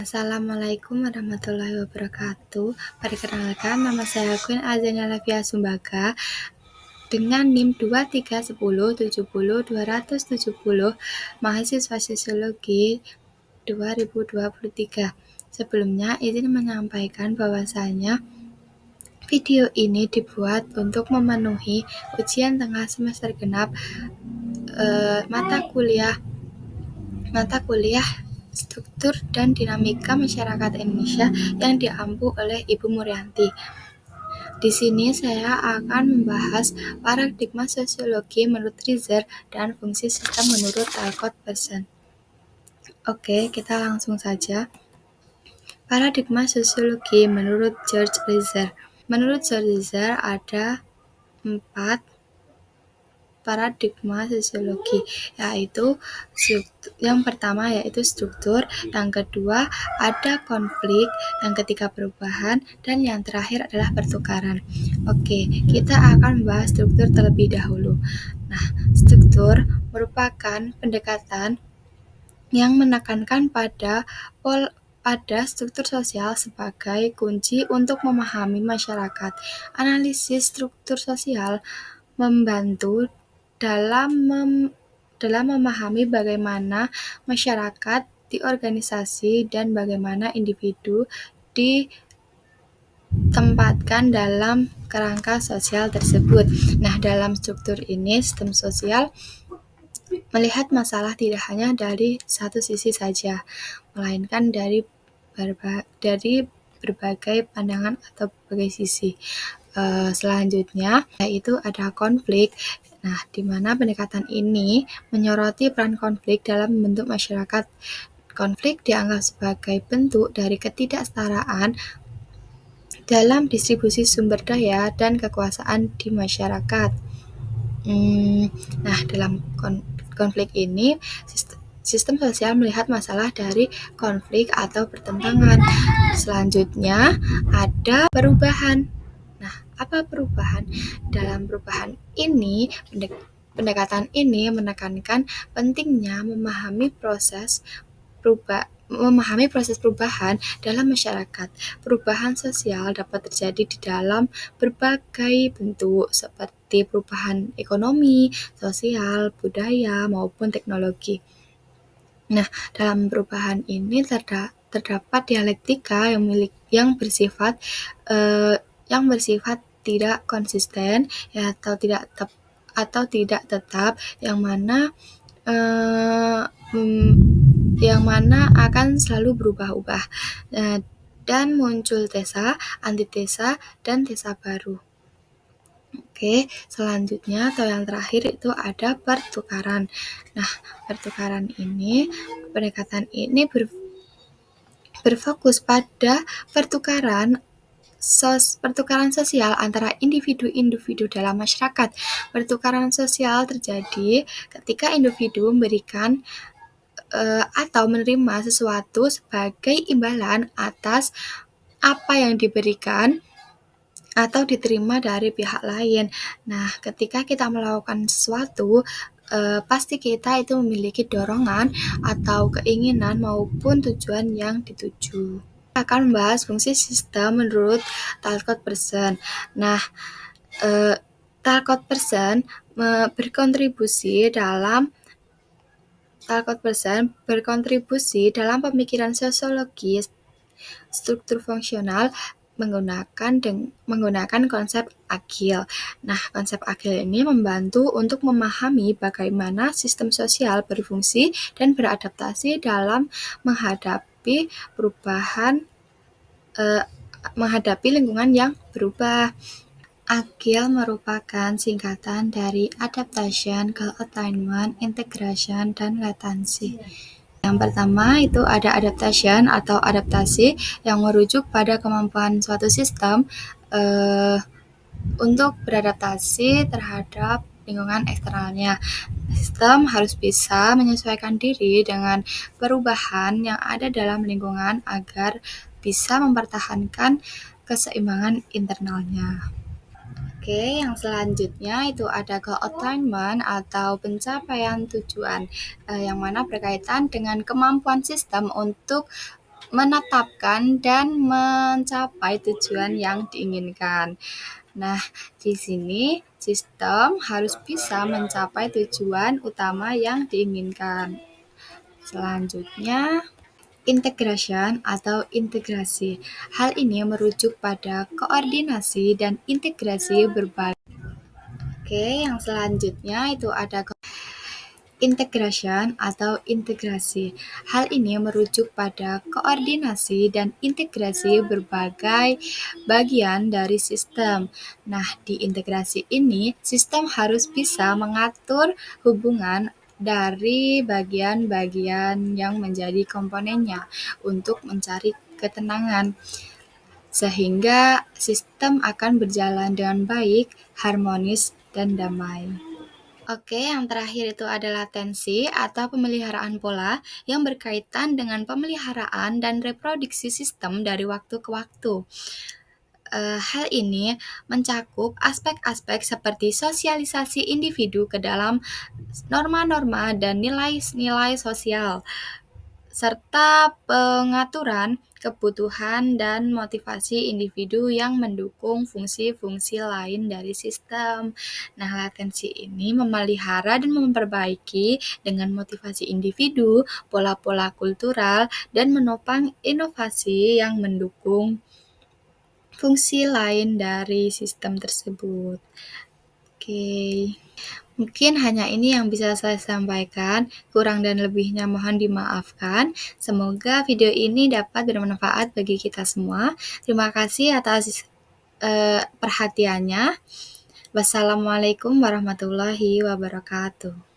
Assalamualaikum warahmatullahi wabarakatuh. Perkenalkan, nama saya Queen Azania Lavia Sumbaga dengan NIM 231070270, mahasiswa Sosiologi 2023. Sebelumnya, izin menyampaikan bahwasanya video ini dibuat untuk memenuhi ujian tengah semester genap mata kuliah Struktur dan Dinamika Masyarakat Indonesia yang diampu oleh Ibu Murianti. Di sini saya akan membahas paradigma sosiologi menurut Rizer dan fungsi sistem menurut Talcott Pearson. Oke, kita langsung saja. Paradigma sosiologi menurut George Rizer. Menurut George Rizer ada 4 paradigma sosiologi, yaitu yang pertama yaitu struktur, yang kedua ada konflik, yang ketiga perubahan, dan yang terakhir adalah pertukaran. Oke, kita akan membahas struktur terlebih dahulu. Nah, struktur merupakan pendekatan yang menekankan pada struktur sosial sebagai kunci untuk memahami masyarakat. Analisis struktur sosial membantu dalam memahami bagaimana masyarakat diorganisasi dan bagaimana individu ditempatkan dalam kerangka sosial tersebut. Nah, dalam struktur ini, sistem sosial melihat masalah tidak hanya dari satu sisi saja, melainkan dari berbagai pandangan atau berbagai sisi. Selanjutnya, yaitu ada konflik. Nah, di mana pendekatan ini menyoroti peran konflik dalam membentuk masyarakat. Konflik dianggap sebagai bentuk dari ketidaksetaraan dalam distribusi sumber daya dan kekuasaan di masyarakat. Nah, dalam konflik ini, sistem sosial melihat masalah dari konflik atau pertentangan. Selanjutnya, ada perubahan. Nah, apa perubahan? Dalam perubahan ini, pendekatan ini menekankan pentingnya memahami proses perubahan dalam masyarakat. Perubahan sosial dapat terjadi di dalam berbagai bentuk seperti perubahan ekonomi, sosial, budaya, maupun teknologi. Nah, dalam perubahan ini terdapat dialektika yang bersifat tidak konsisten, ya, atau tidak tetap, yang mana akan selalu berubah-ubah, dan muncul tesa, antitesa, dan tesa baru. Oke, selanjutnya atau yang terakhir itu ada pertukaran. Nah, pertukaran ini, pendekatan ini berfokus pada pertukaran sosial antara individu-individu dalam masyarakat. Pertukaran sosial terjadi ketika individu memberikan atau menerima sesuatu sebagai imbalan atas apa yang diberikan atau diterima dari pihak lain. Nah, ketika kita melakukan sesuatu, pasti kita itu memiliki dorongan atau keinginan maupun tujuan yang dituju. Kita akan membahas fungsi sistem menurut Talcott Pearson. Nah, Talcott Pearson berkontribusi dalam pemikiran sosiologi struktur fungsional menggunakan konsep agil. Nah, konsep agil ini membantu untuk memahami bagaimana sistem sosial berfungsi dan beradaptasi dalam menghadapi lingkungan yang berubah. Agil merupakan singkatan dari adaptation, goal attainment, integration, dan latency. Yang pertama itu ada adaptation atau adaptasi yang merujuk pada kemampuan suatu sistem untuk beradaptasi terhadap lingkungan eksternalnya. Sistem harus bisa menyesuaikan diri dengan perubahan yang ada dalam lingkungan agar bisa mempertahankan keseimbangan internalnya. Oke, yang selanjutnya itu ada goal attainment atau pencapaian tujuan, yang mana berkaitan dengan kemampuan sistem untuk menetapkan dan mencapai tujuan yang diinginkan. Nah, di sini sistem harus bisa mencapai tujuan utama yang diinginkan. Selanjutnya, integration atau integrasi. Hal ini merujuk pada koordinasi dan integrasi berbagai. Oke, yang selanjutnya itu ada integration atau integrasi. Hal ini merujuk pada koordinasi dan integrasi berbagai bagian dari sistem. Nah, di integrasi ini, sistem harus bisa mengatur hubungan dari bagian-bagian yang menjadi komponennya untuk mencari ketenangan, sehingga sistem akan berjalan dengan baik, harmonis, dan damai. Oke, yang terakhir itu adalah latensi atau pemeliharaan pola yang berkaitan dengan pemeliharaan dan reproduksi sistem dari waktu ke waktu. Hal ini mencakup aspek-aspek seperti sosialisasi individu ke dalam norma-norma dan nilai-nilai sosial, serta pengaturan kebutuhan dan motivasi individu yang mendukung fungsi-fungsi lain dari sistem. Nah, latensi ini memelihara dan memperbaiki dengan motivasi individu, pola-pola kultural, dan menopang inovasi yang mendukung fungsi lain dari sistem tersebut. Oke. Mungkin hanya ini yang bisa saya sampaikan, kurang dan lebihnya mohon dimaafkan. Semoga video ini dapat bermanfaat bagi kita semua. Terima kasih atas perhatiannya. Wassalamualaikum warahmatullahi wabarakatuh.